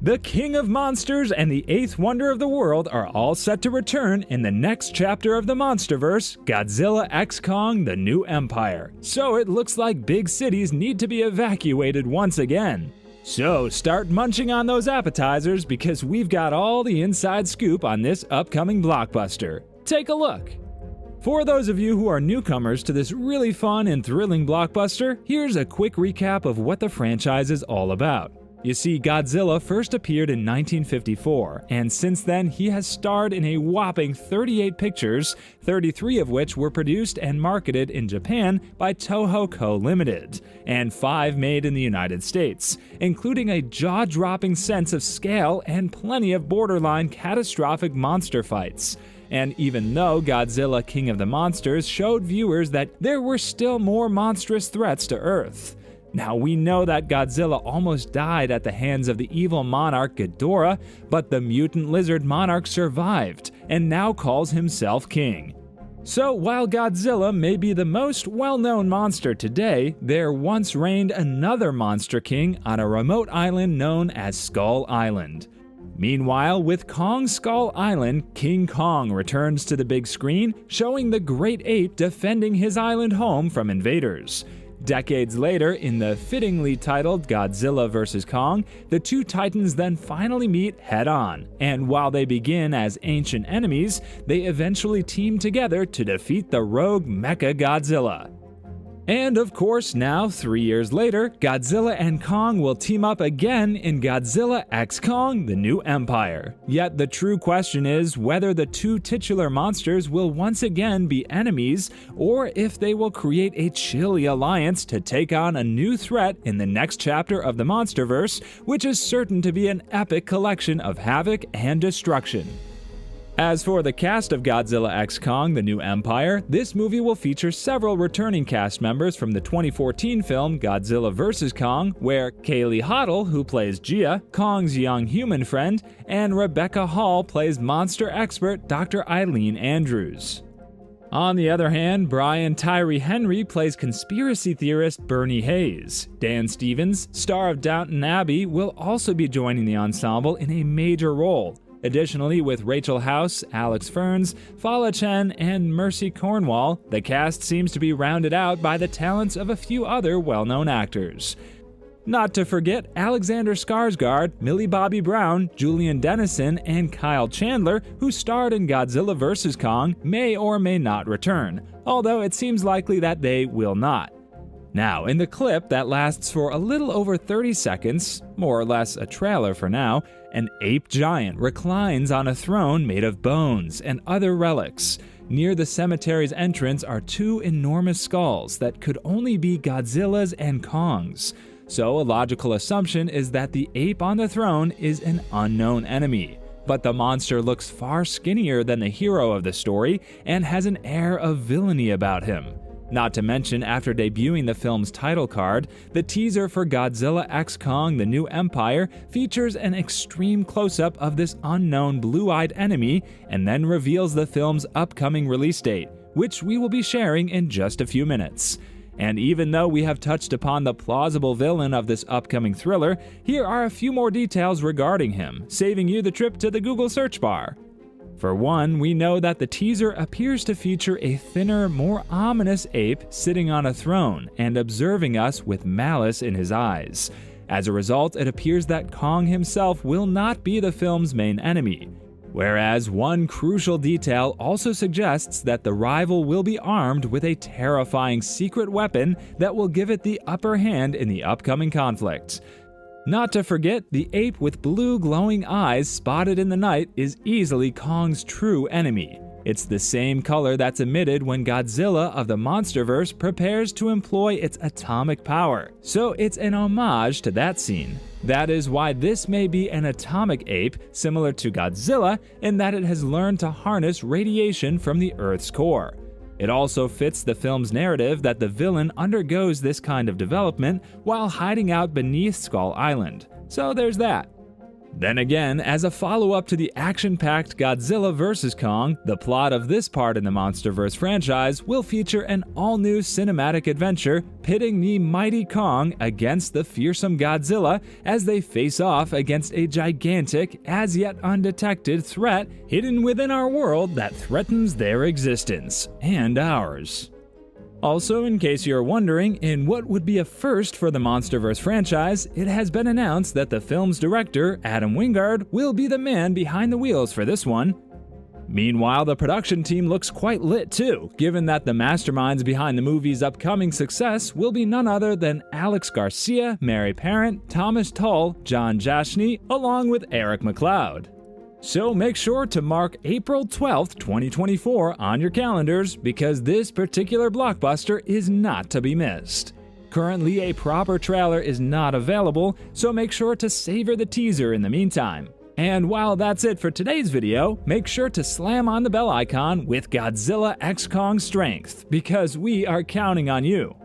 The King of Monsters and the Eighth Wonder of the World are all set to return in the next chapter of the Monsterverse, Godzilla x Kong: The New Empire. So it looks like big cities need to be evacuated once again. So start munching on those appetizers because we've got all the inside scoop on this upcoming blockbuster. Take a look. For those of you who are newcomers to this really fun and thrilling blockbuster, here's a quick recap of what the franchise is all about. You see, Godzilla first appeared in 1954, and since then he has starred in a whopping 38 pictures, 33 of which were produced and marketed in Japan by Toho Co. Limited, and 5 made in the United States, including a jaw-dropping sense of scale and plenty of borderline catastrophic monster fights. And even though Godzilla King of the Monsters showed viewers that there were still more monstrous threats to Earth. Now, we know that Godzilla almost died at the hands of the evil monarch Ghidorah, but the mutant lizard monarch survived and now calls himself king. So while Godzilla may be the most well-known monster today, there once reigned another monster king on a remote island known as Skull Island. Meanwhile, with Kong Skull Island, King Kong returns to the big screen, showing the great ape defending his island home from invaders. Decades later, in the fittingly titled Godzilla vs. Kong, the two titans then finally meet head-on, and while they begin as ancient enemies, they eventually team together to defeat the rogue Mecha Godzilla. And of course, now, 3 years later, Godzilla and Kong will team up again in Godzilla x Kong: The New Empire. Yet the true question is whether the two titular monsters will once again be enemies, or if they will create a chilly alliance to take on a new threat in the next chapter of the Monsterverse, which is certain to be an epic collection of havoc and destruction. As for the cast of Godzilla x Kong: The New Empire, this movie will feature several returning cast members from the 2014 film Godzilla vs. Kong, where Kaylee Hoddle, who plays Gia, Kong's young human friend, and Rebecca Hall plays monster expert Dr. Eileen Andrews. On the other hand, Brian Tyree Henry plays conspiracy theorist Bernie Hayes. Dan Stevens, star of Downton Abbey, will also be joining the ensemble in a major role. Additionally, with Rachel House, Alex Ferns, Fala Chen, and Mercy Cornwall, the cast seems to be rounded out by the talents of a few other well-known actors. Not to forget Alexander Skarsgård, Millie Bobby Brown, Julian Dennison, and Kyle Chandler, who starred in Godzilla vs. Kong, may or may not return, although it seems likely that they will not. Now, in the clip that lasts for a little over 30 seconds, more or less a trailer for now, an ape giant reclines on a throne made of bones and other relics. Near the cemetery's entrance are two enormous skulls that could only be Godzilla's and Kong's. So a logical assumption is that the ape on the throne is an unknown enemy. But the monster looks far skinnier than the hero of the story and has an air of villainy about him. Not to mention, after debuting the film's title card, the teaser for Godzilla x Kong: The New Empire features an extreme close-up of this unknown blue-eyed enemy and then reveals the film's upcoming release date, which we will be sharing in just a few minutes. And even though we have touched upon the plausible villain of this upcoming thriller, here are a few more details regarding him, saving you the trip to the Google search bar. For one, we know that the teaser appears to feature a thinner, more ominous ape sitting on a throne and observing us with malice in his eyes. As a result, it appears that Kong himself will not be the film's main enemy. Whereas one crucial detail also suggests that the rival will be armed with a terrifying secret weapon that will give it the upper hand in the upcoming conflict. Not to forget, the ape with blue glowing eyes spotted in the night is easily Kong's true enemy. It's the same color that's emitted when Godzilla of the Monsterverse prepares to employ its atomic power, so it's an homage to that scene. That is why this may be an atomic ape, similar to Godzilla, in that it has learned to harness radiation from the Earth's core. It also fits the film's narrative that the villain undergoes this kind of development while hiding out beneath Skull Island. So there's that. Then again, as a follow-up to the action-packed Godzilla vs. Kong, the plot of this part in the MonsterVerse franchise will feature an all-new cinematic adventure pitting the mighty Kong against the fearsome Godzilla as they face off against a gigantic, as yet undetected threat hidden within our world that threatens their existence and ours. Also, in case you're wondering, in what would be a first for the MonsterVerse franchise, it has been announced that the film's director, Adam Wingard, will be the man behind the wheels for this one. Meanwhile, the production team looks quite lit too, given that the masterminds behind the movie's upcoming success will be none other than Alex Garcia, Mary Parent, Thomas Tull, John Jashney, along with Eric McLeod. So make sure to mark April 12th, 2024 on your calendars because this particular blockbuster is not to be missed. Currently, a proper trailer is not available, so make sure to savor the teaser in the meantime. And while that's it for today's video, make sure to slam on the bell icon with Godzilla x Kong strength because we are counting on you.